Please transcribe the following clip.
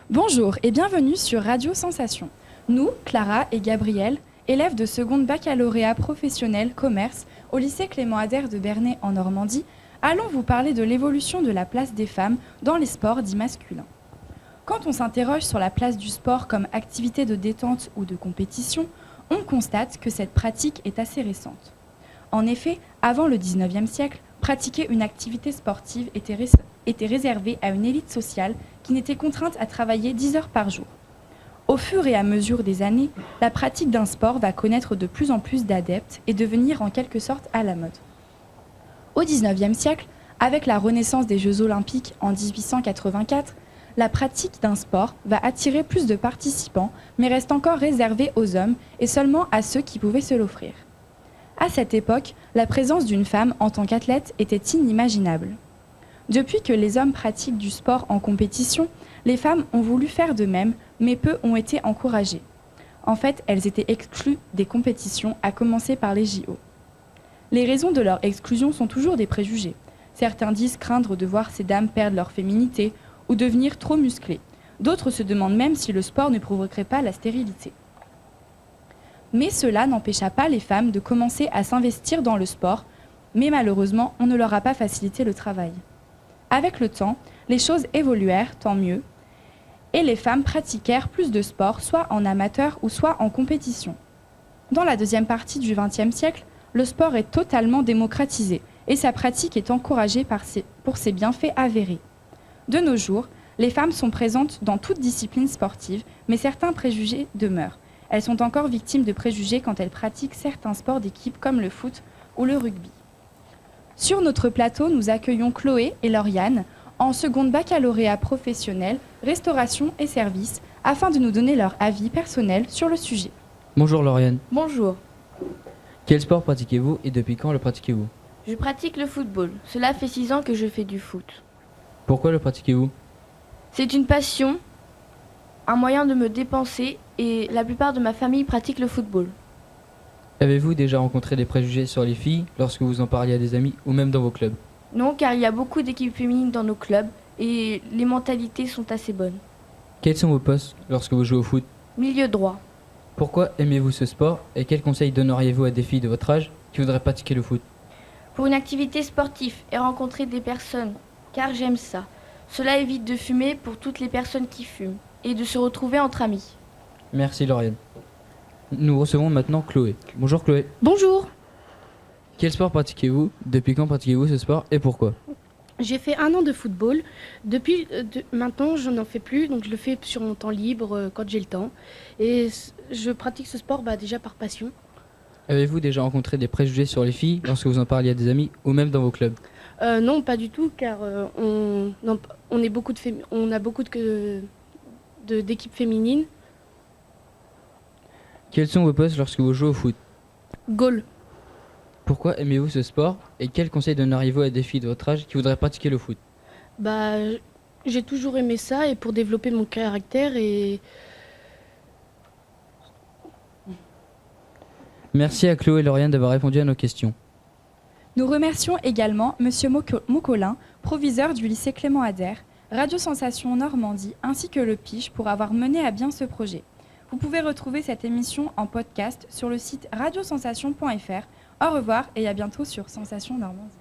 Bonjour et bienvenue sur Radio Sensation. Nous, Clara et Gabriel, élèves de seconde baccalauréat professionnel commerce au lycée Clément Ader de Bernay en Normandie, allons vous parler de l'évolution de la place des femmes dans les sports dits masculins. Quand on s'interroge sur la place du sport comme activité de détente ou de compétition, on constate que cette pratique est assez récente. En effet, avant le 19e siècle, pratiquer une activité sportive était réservé à une élite sociale qui n'était contrainte à travailler 10 heures par jour. Au fur et à mesure des années, la pratique d'un sport va connaître de plus en plus d'adeptes et devenir en quelque sorte à la mode. Au XIXe siècle, avec la renaissance des Jeux Olympiques en 1884, la pratique d'un sport va attirer plus de participants, mais reste encore réservée aux hommes et seulement à ceux qui pouvaient se l'offrir. À cette époque, la présence d'une femme en tant qu'athlète était inimaginable. Depuis que les hommes pratiquent du sport en compétition, les femmes ont voulu faire de même, mais peu ont été encouragées. En fait, elles étaient exclues des compétitions, à commencer par les JO. Les raisons de leur exclusion sont toujours des préjugés. Certains disent craindre de voir ces dames perdre leur féminité ou devenir trop musclées. D'autres se demandent même si le sport ne provoquerait pas la stérilité. Mais cela n'empêcha pas les femmes de commencer à s'investir dans le sport, mais malheureusement, on ne leur a pas facilité le travail. Avec le temps, les choses évoluèrent, tant mieux, et les femmes pratiquèrent plus de sport, soit en amateur ou soit en compétition. Dans la deuxième partie du XXe siècle, le sport est totalement démocratisé et sa pratique est encouragée pour ses bienfaits avérés. De nos jours, les femmes sont présentes dans toute discipline sportive, mais certains préjugés demeurent. Elles sont encore victimes de préjugés quand elles pratiquent certains sports d'équipe comme le foot ou le rugby. Sur notre plateau, nous accueillons Chloé et Lauriane en seconde baccalauréat professionnel, restauration et services, afin de nous donner leur avis personnel sur le sujet. Bonjour Lauriane. Bonjour. Quel sport pratiquez-vous et depuis quand le pratiquez-vous? Je pratique le football. Cela fait 6 ans que je fais du foot. Pourquoi le pratiquez-vous? C'est une passion, un moyen de me dépenser et la plupart de ma famille pratique le football. Avez-vous déjà rencontré des préjugés sur les filles lorsque vous en parliez à des amis ou même dans vos clubs? Non, car il y a beaucoup d'équipes féminines dans nos clubs et les mentalités sont assez bonnes. Quels sont vos postes lorsque vous jouez au foot? Milieu droit. Pourquoi aimez-vous ce sport et quels conseils donneriez-vous à des filles de votre âge qui voudraient pratiquer le foot? Pour une activité sportive et rencontrer des personnes, car j'aime ça. Cela évite de fumer pour toutes les personnes qui fument et de se retrouver entre amis. Merci Lauriane. Nous recevons maintenant Chloé. Bonjour Chloé. Bonjour, Quel sport pratiquez-vous? Depuis quand pratiquez-vous ce sport et pourquoi? j'ai fait 1 an de football. Depuis maintenant, je n'en fais plus, donc je le fais sur mon temps libre quand j'ai le temps. Et je pratique ce sport déjà par passion. Avez-vous déjà rencontré des préjugés sur les filles lorsque vous en parliez à des amis ou même dans vos clubs? Non, pas du tout, car on a beaucoup d'équipes féminines. Quels sont vos postes lorsque vous jouez au foot? Goal. Pourquoi aimez-vous ce sport et quels conseils donneriez-vous à des filles de votre âge qui voudraient pratiquer le foot? J'ai toujours aimé ça et pour développer mon caractère et Merci à Chloé et Lauriane d'avoir répondu à nos questions. Nous remercions également M. Maucolin, proviseur du lycée Clément Ader, Radio Sensation Normandie, ainsi que le PICH pour avoir mené à bien ce projet. Vous pouvez retrouver cette émission en podcast sur le site radiosensation.fr. Au revoir et à bientôt sur Sensation Normandie.